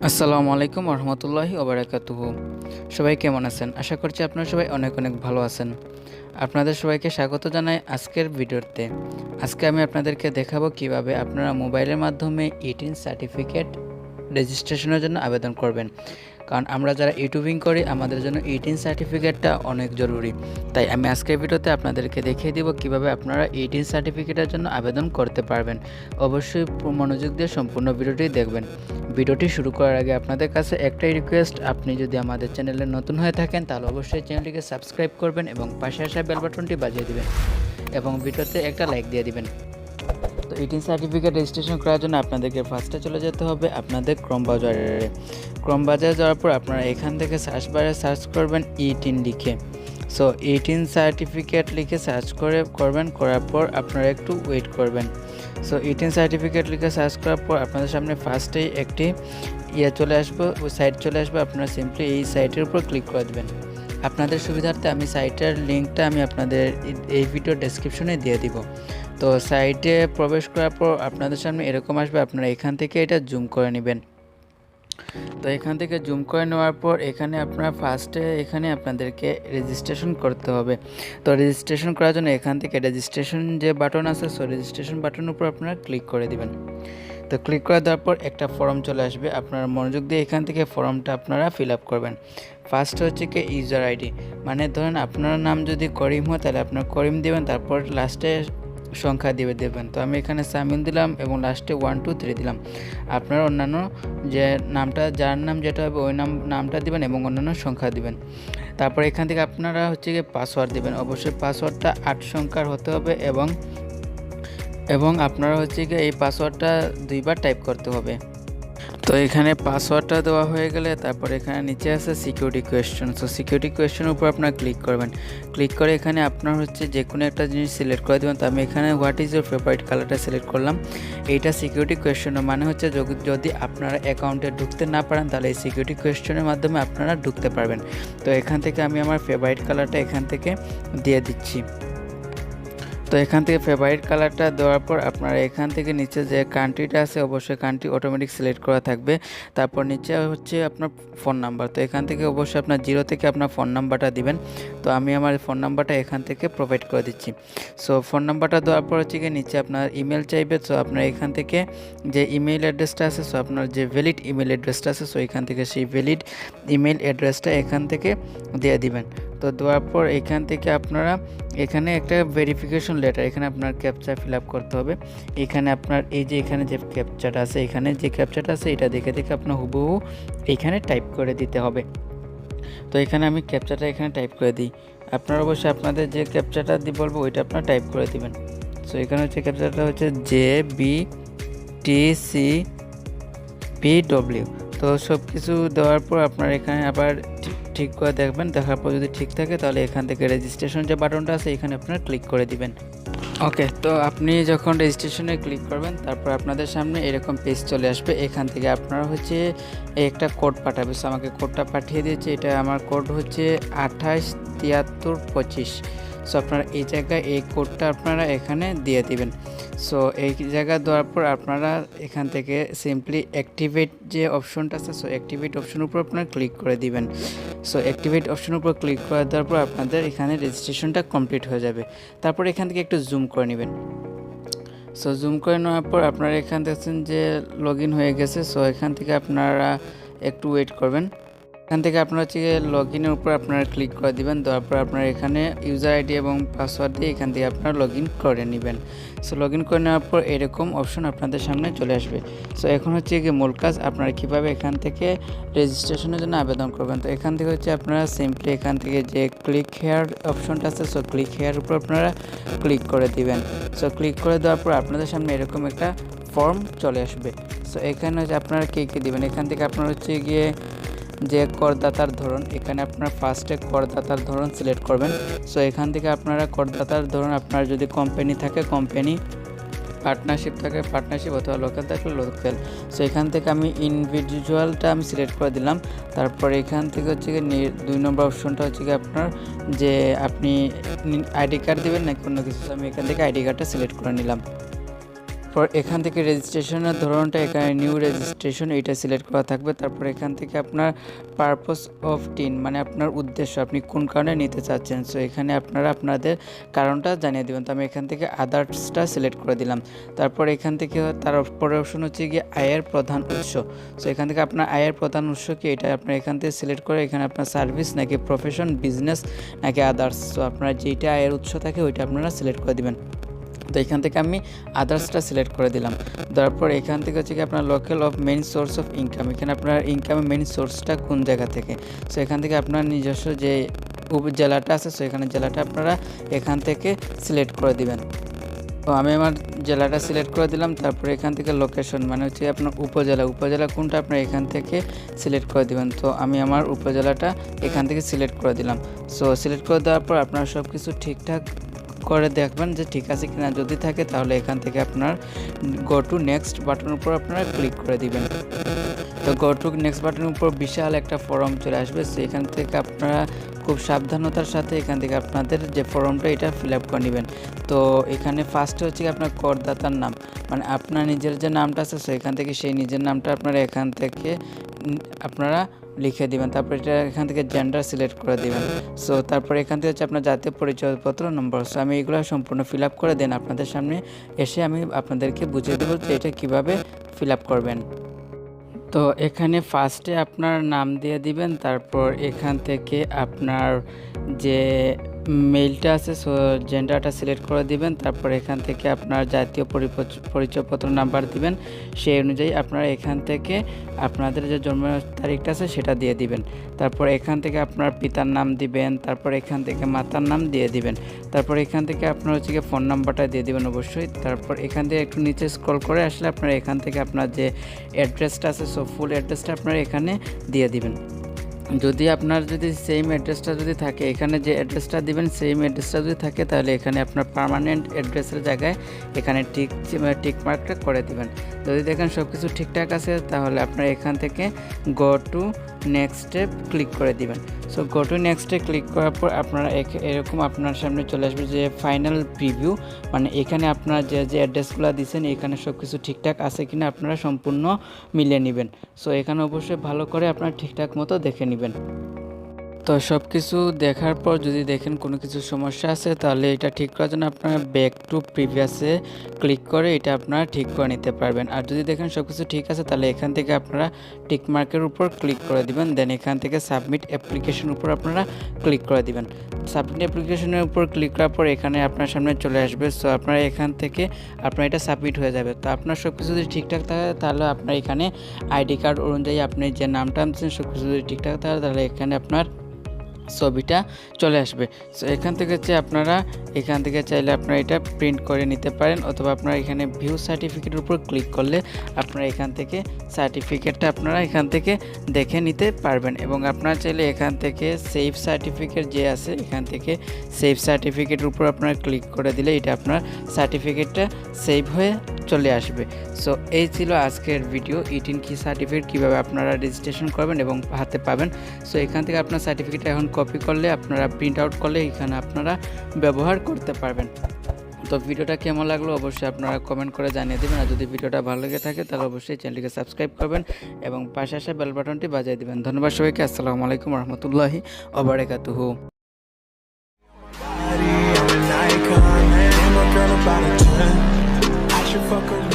আসসালামু আলাইকুম রহমতুল্লাহি ওবারাকাতুহু। সবাই কেমন আছেন? আশা করছি আপনারা সবাই অনেক অনেক ভালো আছেন। আপনাদের সবাইকে স্বাগত জানাই আজকের ভিডিওতে। আজকে আমি আপনাদেরকে দেখাবো কিভাবে আপনারা মোবাইলের মাধ্যমে 18 সার্টিফিকেট রেজিস্ট্রেশনের জন্য আবেদন করবেন। কারণ আমরা যারা ইউটিউবিং করি আমাদের জন্য 18 সার্টিফিকেটটা অনেক জরুরি। তাই আমি আজকের ভিডিওতে আপনাদেরকে দেখিয়ে দিব কিভাবে আপনারা 18 সার্টিফিকেটের জন্য আবেদন করতে পারবেন। অবশ্যই মনোযোগ দিয়ে সম্পূর্ণ ভিডিওটি দেখবেন। ভিডিওটি শুরু করার আগে আপনাদের কাছে একটাই রিকোয়েস্ট, আপনি যদি আমাদের চ্যানেলে নতুন হয়ে থাকেন তাহলে অবশ্যই চ্যানেলটিকে সাবস্ক্রাইব করবেন এবং পাশে আসা বেল বাটনটি বাজিয়ে দিবেন এবং ভিডিওতে একটা লাইক দিয়ে দিবেন। তো 18 সার্টিফিকেট রেজিস্ট্রেশন করার জন্য আপনাদেরকে ফার্স্টে চলে যেতে হবে আপনাদের ক্রোম ব্রাউজারে যাওয়ার পর আপনারা এখান থেকে সার্চ বারে সার্চ করবেন 18 লিখে। সো 18 সার্টিফিকেট লিখে সার্চ করার পর আপনারা একটু ওয়েট করবেন। সো 18 সার্টিফিকেট লিখে সার্চ করার পর আপনাদের সামনে ফার্স্টেই একটি চলে আসবে, ওই সাইট চলে আসবে। আপনারা সিম্পলি এই সাইটের উপর ক্লিক করে দেবেন। আপনাদের সুবিধার্থে আমি সাইটের লিঙ্কটা আমি আপনাদের এই ভিডিও ডেসক্রিপশনে দিয়ে দিব। তো সাইটে প্রবেশ করার পর আপনাদের সামনে এরকম আসবে, আপনারা এখান থেকে এটা জুম করে নেবেন। তো এখান থেকে জুম করে নেওয়ার পর এখানে আপনারা ফার্স্টে আপনাদেরকে রেজিস্ট্রেশন করতে হবে। তো রেজিস্ট্রেশন করার জন্য এখান থেকে রেজিস্ট্রেশন যে বাটন আছে, সো রেজিস্ট্রেশন বাটনের উপর আপনারা ক্লিক করে দিবেন। তো ক্লিক করে দেওয়ার পর একটা ফর্ম চলে আসবে, আপনারা মনোযোগ দিয়ে এখান থেকে ফর্মটা আপনারা ফিল আপ করবেন। ফার্স্ট হচ্ছে কি ইউজার আইডি, মানে ধরেন আপনার নাম যদি করিম হয় তাহলে আপনার করিম দেবেন, তারপর লাস্টে সংখ্যা দেবেন। তো আমি এখানে সামিউল দিলাম এবং লাস্টে 1 2 3 দিলাম। আপনারা অন্যান্য যে নামটা, যার নাম যেটা হবে ওই নামটা দিবেন এবং অন্যান্য সংখ্যা দিবেন। তারপর এখান থেকে আপনারা হচ্ছে গিয়ে পাসওয়ার্ড দিবেন। অবশ্যই পাসওয়ার্ডটা 8 সংখ্যার হতে হবে এবং আপনারা হচ্ছে গিয়ে এই পাসওয়ার্ডটা 2 বার টাইপ করতে হবে। তো এখানে পাসওয়ার্ডটা দেওয়া হয়ে গেলে তারপর এখানে নিচে আছে সিকিউরিটি কোয়েশ্চেন। সো সিকিউরিটি কোয়েশ্চেনের উপর আপনারা ক্লিক করবেন। ক্লিক করে এখানে আপনার হচ্ছে যে কোনো একটা জিনিস সিলেক্ট করে দেবেন। তো আমি এখানে হোয়াট ইজ ইউর ফেভারিট কালারটা সিলেক্ট করলাম। এইটা সিকিউরিটি কোয়েশ্চেনের মানে হচ্ছে যদি আপনারা অ্যাকাউন্টে ঢুকতে না পারেন তাহলে এই সিকিউরিটি কোয়েশ্চেনের মাধ্যমে আপনারা ঢুকতে পারবেন। তো এখান থেকে আমি আমার ফেভারিট কালারটা এখান থেকে দিয়ে দিচ্ছি। তো এখান থেকে ফেভারিট কালারটা দেওয়ার পর আপনারা এখান থেকে নিচে যে কান্ট্রিটা আছে অবশ্যই কান্ট্রি অটোমেটিক সিলেক্ট করা থাকবে। তারপর নিচে হচ্ছে আপনার ফোন নাম্বার। তো এখান থেকে অবশ্যই আপনার 0 থেকে আপনার ফোন নাম্বারটা দিবেন। তো আমি আমার ফোন নাম্বারটা এখান থেকে প্রোভাইড করে দিচ্ছি। সো ফোন নাম্বারটা দেওয়ার পর হচ্ছে কি নিচে আপনার ইমেল চাইবে। সো আপনার এখান থেকে যে ইমেল অ্যাড্রেসটা আছে, সো আপনার যে ভ্যালিড ইমেল অ্যাড্রেসটা আছে, সো এখান থেকে সেই ভ্যালিড ইমেল অ্যাড্রেসটা এখান থেকে দিয়ে দিবেন। তো দেওয়ার পর এখান থেকে আপনারা এখানে একটা ভেরিফিকেশন লেটার, এখানে আপনার ক্যাপচা ফিল আপ করতে হবে। এখানে আপনার এখানে যে ক্যাপচাটা আছে, এটা দেখে আপনার হুবহু এখানে টাইপ করে দিতে হবে। তো এখানে আমি ক্যাপচাটা এখানে টাইপ করে দিই। আপনারা অবশ্যই আপনাদের যে ক্যাপচাটা বলবো ওইটা আপনারা টাইপ করে দিবেন। সো এখানে হচ্ছে ক্যাপচাটা হচ্ছে JBTCPW। তো সব কিছু দেওয়ার পর আপনার এখানে আবার ঠিক করে দেখবেন। দেখার পর যদি ঠিক থাকে তাহলে এখান থেকে রেজিস্ট্রেশন যে বাটনটা আছে এখানে আপনারা ক্লিক করে দিবেন। ওকে, তো আপনি যখন রেজিস্ট্রেশনে ক্লিক করবেন তারপর আপনাদের সামনে এরকম পেজ চলে আসবে। এখান থেকে আপনারা হচ্ছে একটা কোড পাঠাবে। সো আমাকে কোডটা পাঠিয়ে দিয়েছে, এটা আমার কোড হচ্ছে 287325। সো আপনারা এই জায়গায় এই কোডটা আপনারা এখানে দিয়ে দিবেন। সো এই জায়গা দেওয়ার পর আপনারা এখান থেকে সিম্পলি অ্যাক্টিভেট যে অপশনটা আছে, সো অ্যাক্টিভেট অপশনের উপর আপনারা ক্লিক করে দিবেন। সো অ্যাক্টিভেট অপশনের উপর ক্লিক করে দেওয়ার পর আপনাদের এখানে রেজিস্ট্রেশনটা কমপ্লিট হয়ে যাবে। তারপর এখান থেকে একটু জুম করে নেবেন। সো জুম করে নেওয়ার পর আপনারা এখান দেখছেন যে লগ ইন হয়ে গেছে। সো এখান থেকে আপনারা একটু ওয়েট করবেন। এখান থেকে আপনারা হচ্ছে লগ ইনের উপর আপনারা ক্লিক করে দিবেন। দেওয়ার পর আপনারা এখানে ইউজার আইডি এবং পাসওয়ার্ড দিয়ে এখান থেকে আপনারা লগ ইন করে নেবেন। সো লগ ইন করে নেওয়ার পর এরকম অপশন আপনাদের সামনে চলে আসবে। সো এখন হচ্ছে মূল কাজ, আপনারা কীভাবে এখান থেকে রেজিস্ট্রেশনের জন্য আবেদন করবেন। তো এখান থেকে হচ্ছে আপনারা সিম্পলি এখান থেকে যে ক্লিক হেয়ার অপশনটা আছে, সো ক্লিক হেয়ার উপর আপনারা ক্লিক করে দিবেন। সো ক্লিক করে দেওয়ার পর আপনাদের সামনে এরকম একটা ফর্ম চলে আসবে। সো এখানে হচ্ছে আপনারা কী দেবেন। এখান থেকে আপনারা হচ্ছে যে করদাতার ধরন, এখানে আপনার ফার্স্টে করদাতার ধরন সিলেক্ট করবেন। সো এখান থেকে আপনারা করদাতার ধরন, আপনার যদি কোম্পানি থাকে কোম্পানি, পার্টনারশিপ থাকে পার্টনারশিপ, অথবা লোকাল থাকলে লোকাল। সো এখান থেকে আমি ইন্ডিভিজুয়ালটা আমি সিলেক্ট করে দিলাম। তারপর এখান থেকে হচ্ছে 2 নম্বর অপশনটা হচ্ছে আপনার যে আপনি আইডি কার্ড দেবেন নাকি অন্য কিছু। আমি এখান থেকে আইডি কার্ডটা সিলেক্ট করে নিলাম। তারপর এখান থেকে রেজিস্ট্রেশনের ধরনটা এখানে নিউ রেজিস্ট্রেশন এইটা সিলেক্ট করা থাকবে। তারপর এখান থেকে আপনার পারপোজ অফ টিন মানে আপনার উদ্দেশ্য, আপনি কোন কারণে নিতে চাচ্ছেন। সো এখানে আপনারা আপনাদের কারণটা জানিয়ে দেবেন। তো আমি এখান থেকে আদার্সটা সিলেক্ট করে দিলাম। তারপর এখান থেকে তারপরে অপশন হচ্ছে গিয়ে আয়ের প্রধান উৎস। সো এখান থেকে আপনার আয়ের প্রধান উৎস কি এটা আপনার এখান থেকে সিলেক্ট করে এখানে আপনার সার্ভিস নাকি প্রফেশন, বিজনেস নাকি আদার্স। সো আপনার যেইটা আয়ের উৎস থাকে ওইটা আপনারা সিলেক্ট করে দিবেন। তো এখান থেকে আমি আদার্সটা সিলেক্ট করে দিলাম। তারপর এখান থেকে হচ্ছে কি আপনার local of main source of income, এখানে আপনার ইনকামের মেইন সোর্সটা কোন জায়গা থেকে। সো এখান থেকে আপনার নিজস্ব যে জেলাটা আছে সো এখানে জেলাটা আপনারা এখান থেকে সিলেক্ট করে দিবেন। তো আমি আমার জেলাটা সিলেক্ট করে দিলাম। তারপরে এখান থেকে লোকেশন মানে হচ্ছে আপনার উপজেলা কোনটা আপনার এখান থেকে সিলেক্ট করে দিবেন। তো আমি আমার উপজেলাটা এখান থেকে সিলেক্ট করে দিলাম। সো সিলেক্ট করে দেওয়ার পর আপনারা সব কিছু ঠিকঠাক করে দেখবেন যে ঠিক আছে কিনা, যদি থাকে তাহলে এখান থেকে আপনার গো টু নেক্সট বাটনের উপর আপনারা ক্লিক করে দিবেন। তো গো টু নেক্সট বাটনের উপর বিশাল একটা ফর্ম চলে আসবে। সো এখান থেকে আপনারা খুব সাবধানতার সাথে এখান থেকে আপনাদের যে ফর্মটা এটা ফিল আপ করে নেবেন। তো এখানে ফার্স্টে হচ্ছে আপনার করদাতার নাম মানে আপনার নিজের যে নামটা আছে সো এখান থেকে সেই নিজের নামটা আপনারা এখান থেকে আপনারা লিখে দিবেন। তারপর এটা এখান থেকে জেন্ডার সিলেক্ট করে দিবেন। সো তারপর এখান থেকে হচ্ছে আপনার জাতীয় পরিচয়পত্র নম্বর। সো আমি এগুলো সম্পূর্ণ ফিল আপ করে দেন আপনাদের সামনে এসে আমি আপনাদেরকে বুঝিয়ে দেবো যে এটা কীভাবে ফিল আপ করবেন। তো এখানে ফার্স্টে আপনার নাম দিয়ে দিবেন। তারপর এখান থেকে আপনার যে মেইলটা আছে সো জেন্ডারটা সিলেক্ট করে দিবেন। তারপর এখান থেকে আপনার জাতীয় পরিচয়পত্র নাম্বার দিবেন, সেই অনুযায়ী আপনারা এখান থেকে আপনাদের যে জন্ম তারিখটা আছে সেটা দিয়ে দিবেন। তারপর এখান থেকে আপনার পিতার নাম দিবেন। তারপর এখান থেকে মাতার নাম দিয়ে দিবেন। তারপর এখান থেকে আপনার হচ্ছে গিয়ে ফোন নাম্বারটা দিয়ে দিবেন অবশ্যই। তারপর এখান থেকে একটু নিচে স্ক্রল করে আসলে আপনারা এখান থেকে আপনার যে অ্যাড্রেসটা আছে সো ফুল অ্যাড্রেসটা আপনারা এখানে দিয়ে দিবেন। যদি আপনার যদি সেম অ্যাড্রেসটা যদি থাকে এখানে যে অ্যাড্রেসটা দিবেন সেম অ্যাড্রেসটা যদি থাকে তাহলে এখানে আপনার পার্মানেন্ট অ্যাড্রেসের জায়গায় এখানে টিক মার্কটা করে দিবেন। যদি দেখেন সব কিছু ঠিকঠাক আছে তাহলে আপনার এখান থেকে go to next step click করে দিবেন। সো গো টু নেক্সটে ক্লিক করার পর আপনারা এরকম আপনার সামনে চলে আসবে যে ফাইনাল প্রিভিউ মানে এখানে আপনার যে অ্যাড্রেসগুলো দিয়েছেন এখানে সব কিছু ঠিকঠাক আছে কিনা আপনারা সম্পূর্ণ মিলিয়ে নেবেন। সো এখানে অবশ্যই ভালো করে আপনারা ঠিকঠাক মতো দেখে নেবেন। তো সব কিছু দেখার পর যদি দেখেন কোনো কিছু সমস্যা আছে তাহলে এটা ঠিক করার জন্য আপনারা ব্যাক টু প্রিভিয়াসে ক্লিক করে এটা আপনারা ঠিক করে নিতে পারবেন। আর যদি দেখেন সব কিছু ঠিক আছে তাহলে এখান থেকে আপনারা টিক মার্কের উপর ক্লিক করে দিবেন। দেন এখান থেকে সাবমিট অ্যাপ্লিকেশন উপর আপনারা ক্লিক করে দিবেন। সাবমিট অ্যাপ্লিকেশনের উপর ক্লিক করার পর এখানে আপনার সামনে চলে আসবে। সো আপনারা এখান থেকে আপনার এটা সাবমিট হয়ে যাবে। তো আপনার সব কিছু যদি ঠিকঠাক থাকে তাহলে আপনার এখানে আইডি কার্ড অনুযায়ী আপনি যে নামটা আনছেন সব কিছু যদি ঠিকঠাক থাকে তাহলে এখানে আপনার ছবিটা চলে আসবে। সো এখান থেকে হচ্ছে আপনারা এখান থেকে চাইলে আপনারা এটা প্রিন্ট করে নিতে পারেন অথবা আপনারা এখানে ভিউ সার্টিফিকেটের উপর ক্লিক করলে আপনারা এখান থেকে সার্টিফিকেটটা আপনারা এখান থেকে দেখে নিতে পারবেন। এবং আপনারা চাইলে এখান থেকে সেভ সার্টিফিকেট যে আছে এখান থেকে সেভ সার্টিফিকেটের উপর আপনারা ক্লিক করে দিলে এটা আপনার সার্টিফিকেটটা সেভ হয়ে চলে আসবে। সো এই ছিল আজকের ভিডিও ইটিন কি সার্টিফিকেট কীভাবে আপনারা রেজিস্ট্রেশন করবেন এবং হাতে পাবেন। সো এখান থেকে আপনার সার্টিফিকেটটা এখন কপি করলে আপনারা প্রিন্ট আউট করলে এখানে আপনারা ব্যবহার করতে পারবেন। তো ভিডিওটা কেমন লাগলো অবশ্যই আপনারা কমেন্ট করে জানিয়ে দেবেন। আর যদি ভিডিওটা ভালো লেগে থাকে তাহলে অবশ্যই চ্যানেলটিকে সাবস্ক্রাইব করবেন এবং পাশে আসা বেল বাটনটি বাজিয়ে দেবেন। ধন্যবাদ সবাইকে। আসসালামু আলাইকুম রহমতুল্লাহি ওয়া বারাকাতুহু। Fuck